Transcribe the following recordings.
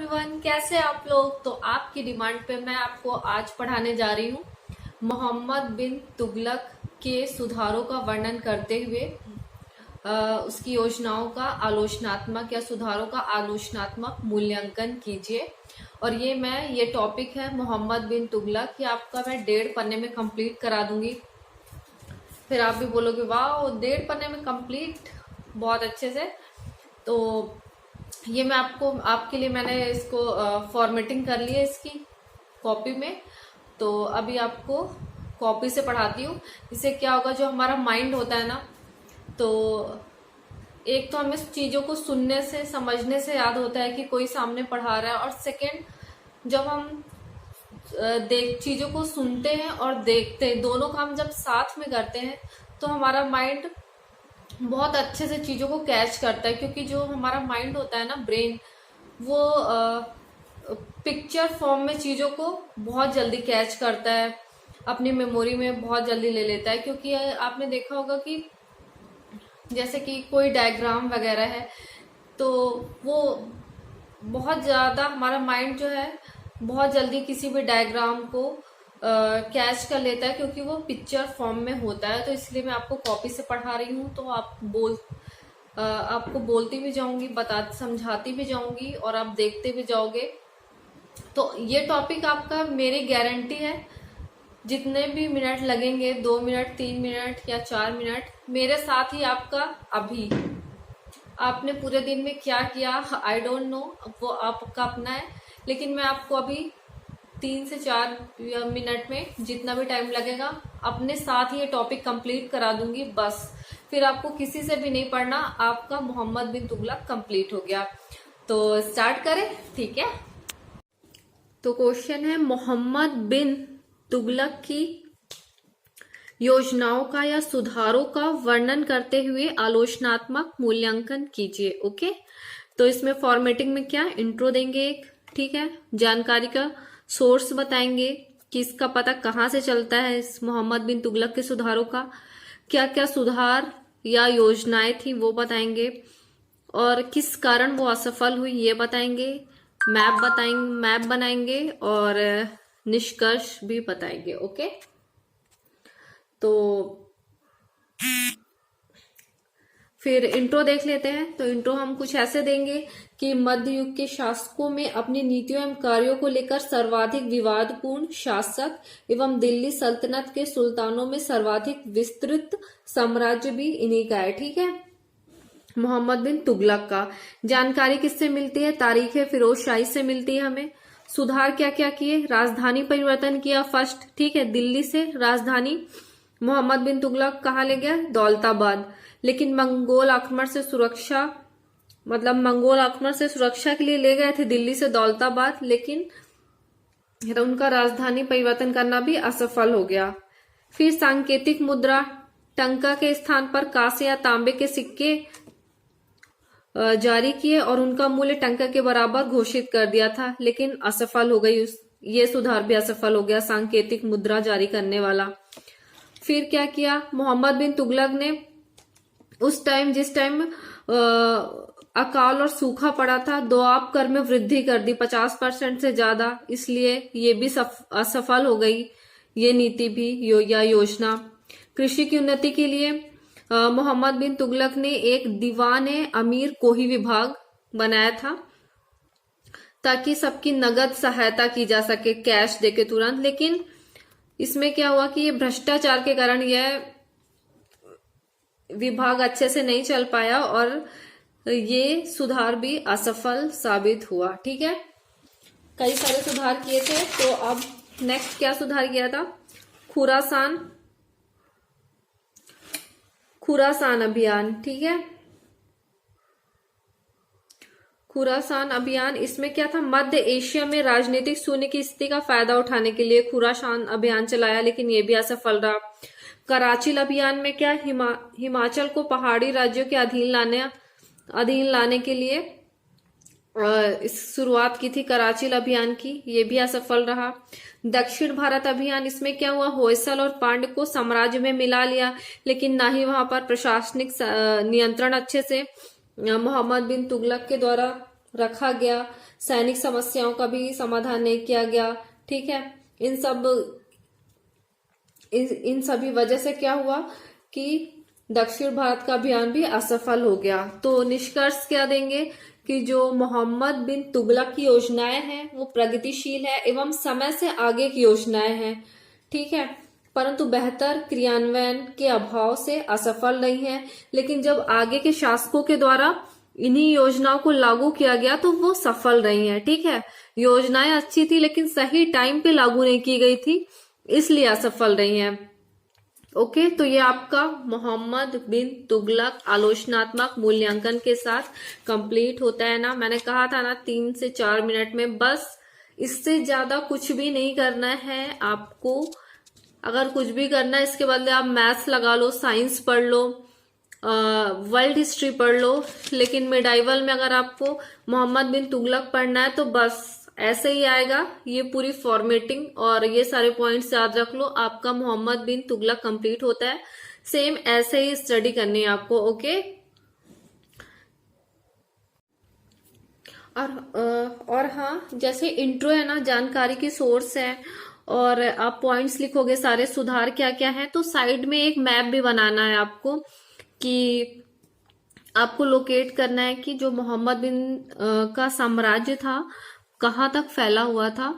Everyone, कैसे आप लोग। तो आपकी डिमांड पे मैं आपको आज पढ़ाने जा रही हूँ मोहम्मद बिन तुगलक के सुधारों का वर्णन करते हुए उसकी योजनाओं का आलोचनात्मक या सुधारों का आलोचनात्मक मूल्यांकन कीजिए। और ये टॉपिक है मोहम्मद बिन तुगलक। ये आपका मैं 1.5 पन्ने में कंप्लीट करा दूंगी। फिर आप भी बोलोगे वाह 1.5 पन्ने में कंप्लीट, बहुत अच्छे से। तो ये मैं आपके लिए मैंने इसको फॉर्मेटिंग कर ली है इसकी कॉपी में। तो अभी आपको कॉपी से पढ़ाती हूँ। इससे क्या होगा, जो हमारा माइंड होता है ना, तो एक तो हमें चीजों को सुनने से समझने से याद होता है कि कोई सामने पढ़ा रहा है, और सेकंड जब हम चीजों को सुनते हैं और देखते हैं, दोनों काम जब साथ में करते हैं तो हमारा माइंड बहुत अच्छे से चीजों को कैच करता है। क्योंकि जो हमारा माइंड होता है ना, ब्रेन, वो पिक्चर फॉर्म में चीजों को बहुत जल्दी कैच करता है, अपनी मेमोरी में बहुत जल्दी ले लेता है। क्योंकि आपने देखा होगा कि जैसे कि कोई डायग्राम वगैरह है, तो वो बहुत ज्यादा हमारा माइंड जो है बहुत जल्दी किसी भी डायग्राम को कैच कर लेता है, क्योंकि वो पिक्चर फॉर्म में होता है। तो इसलिए मैं आपको कॉपी से पढ़ा रही हूँ। तो आपको बोलती भी जाऊंगी, समझाती भी जाऊंगी, और आप देखते भी जाओगे। तो ये टॉपिक आपका मेरी गारंटी है, जितने भी मिनट लगेंगे, 2 मिनट, 3 मिनट या 4 मिनट, मेरे साथ ही आपका अभी आपने पूरे दिन में क्या किया आई डोंट नो, वो आपका अपना है। लेकिन मैं आपको अभी 3 से 4 मिनट में, जितना भी टाइम लगेगा, अपने साथ ही ये टॉपिक कंप्लीट करा दूंगी बस। फिर आपको किसी से भी नहीं पढ़ना, आपका मोहम्मद बिन तुगलक कंप्लीट हो गया। तो स्टार्ट करें, ठीक है। तो क्वेश्चन है, मोहम्मद बिन तुगलक की योजनाओं का या सुधारों का वर्णन करते हुए आलोचनात्मक मूल्यांकन कीजिए। ओके, तो इसमें फॉर्मेटिंग में क्या इंट्रो देंगे एक, ठीक है, जानकारी का सोर्स बताएंगे कि इसका पता कहाँ से चलता है, इस मोहम्मद बिन तुगलक के सुधारों का क्या क्या सुधार या योजनाएं थी वो बताएंगे, और किस कारण वो असफल हुई ये बताएंगे, मैप बनाएंगे, और निष्कर्ष भी बताएंगे। ओके, तो फिर इंट्रो देख लेते हैं। तो इंट्रो हम कुछ ऐसे देंगे कि मध्य युग के शासकों में अपनी नीतियों एवं कार्यों को लेकर सर्वाधिक विवादपूर्ण शासक एवं दिल्ली सल्तनत के सुल्तानों में सर्वाधिक विस्तृत साम्राज्य भी इन्हीं का है। ठीक है, मोहम्मद बिन तुगलक का। जानकारी किससे मिलती है? तारीख फिरोज शाही से मिलती है हमें। सुधार क्या क्या किए? राजधानी परिवर्तन किया फर्स्ट, ठीक है, दिल्ली से राजधानी मोहम्मद बिन तुगलक कहाँ ले गया? दौलताबाद। लेकिन मंगोल आक्रमण से सुरक्षा के लिए ले गए थे दिल्ली से दौलताबाद, लेकिन उनका राजधानी परिवर्तन करना भी असफल हो गया। फिर सांकेतिक मुद्रा, टंका के स्थान पर कांसे या तांबे के सिक्के जारी किए और उनका मूल्य टंका के बराबर घोषित कर दिया था, लेकिन असफल हो गई। ये सुधार भी असफल हो गया, सांकेतिक मुद्रा जारी करने वाला। फिर क्या किया मोहम्मद बिन तुगलक ने? जिस टाइम अकाल और सूखा पड़ा था, दोआब कर में वृद्धि कर दी 50% से ज्यादा, इसलिए ये भी असफल हो गई ये नीति भी या योजना। कृषि की उन्नति के लिए मोहम्मद बिन तुगलक ने एक दीवान अमीर कोही विभाग बनाया था, ताकि सबकी नगद सहायता की जा सके, कैश देके तुरंत। लेकिन इसमें क्या हुआ कि ये भ्रष्टाचार के कारण यह विभाग अच्छे से नहीं चल पाया, और ये सुधार भी असफल साबित हुआ। ठीक है, कई सारे सुधार किए थे। तो अब नेक्स्ट क्या सुधार किया था? खुरासान अभियान। ठीक है, खुरासान अभियान, इसमें क्या था? मध्य एशिया में राजनीतिक शून्य की स्थिति का फायदा उठाने के लिए खुरासान अभियान चलाया, लेकिन ये भी असफल रहा। कराची अभियान में क्या? हिमाचल को पहाड़ी राज्यों के अधीन लाने के लिए शुरुआत की थी कराची अभियान की, ये भी असफल रहा। दक्षिण भारत अभियान, इसमें क्या हुआ? होयसल और पांड्य को साम्राज्य में मिला लिया, लेकिन ना ही वहां पर प्रशासनिक नियंत्रण अच्छे से मोहम्मद बिन तुगलक के द्वारा रखा गया। सैनिक समस्याओं का भी समाधान नहीं किया गया। ठीक है, इन सभी वजह से क्या हुआ कि दक्षिण भारत का अभियान भी असफल हो गया। तो निष्कर्ष क्या देंगे कि जो मोहम्मद बिन तुगलक की योजनाएं हैं वो प्रगतिशील है एवं समय से आगे की योजनाएं हैं। ठीक है, परंतु बेहतर क्रियान्वयन के अभाव से असफल नहीं है। लेकिन जब आगे के शासकों के द्वारा इन्हीं योजनाओं को लागू किया गया तो वो सफल रही हैं। ठीक है, योजनाएं अच्छी थी लेकिन सही टाइम पे लागू नहीं की गई थी, इसलिए असफल रही हैं। ओके, तो ये आपका मोहम्मद बिन तुगलक आलोचनात्मक मूल्यांकन के साथ कंप्लीट होता है ना। मैंने कहा था ना 3 से 4 मिनट में, बस इससे ज्यादा कुछ भी नहीं करना है आपको। अगर कुछ भी करना है इसके बदले आप मैथ्स लगा लो, साइंस पढ़ लो, वर्ल्ड हिस्ट्री पढ़ लो, लेकिन मिडाइवल में अगर आपको मोहम्मद बिन तुगलक पढ़ना है तो बस ऐसे ही आएगा। ये पूरी फॉर्मेटिंग और ये सारे पॉइंट्स याद रख लो, आपका मोहम्मद बिन तुगलक कंप्लीट होता है। सेम ऐसे ही स्टडी करनी है आपको। ओके, और हाँ, जैसे इंट्रो है ना, जानकारी की सोर्स है और आप पॉइंट्स लिखोगे सारे, सुधार क्या क्या है, तो साइड में एक मैप भी बनाना है आपको कि आपको लोकेट करना है कि जो मोहम्मद बिन का साम्राज्य था कहाँ तक फैला हुआ था।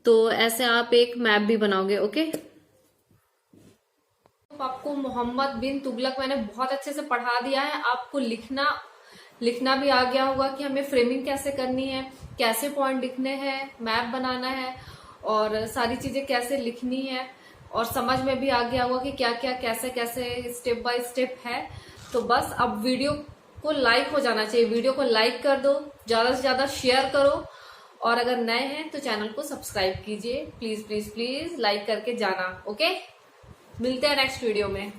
तो ऐसे आप एक मैप भी बनाओगे। ओके, तो आपको मोहम्मद बिन तुगलक मैंने बहुत अच्छे से पढ़ा दिया है। आपको लिखना भी आ गया होगा कि हमें फ्रेमिंग कैसे करनी है, कैसे पॉइंट लिखने हैं, मैप बनाना है और सारी चीजें कैसे लिखनी है, और समझ में भी आ गया होगा कि क्या क्या कैसे कैसे स्टेप बाय स्टेप है। तो बस अब वीडियो को लाइक हो जाना चाहिए, वीडियो को लाइक कर दो, ज्यादा से ज्यादा शेयर करो, और अगर नए हैं तो चैनल को सब्सक्राइब कीजिए। प्लीज प्लीज प्लीज लाइक करके जाना। ओके, मिलते हैं नेक्स्ट वीडियो में।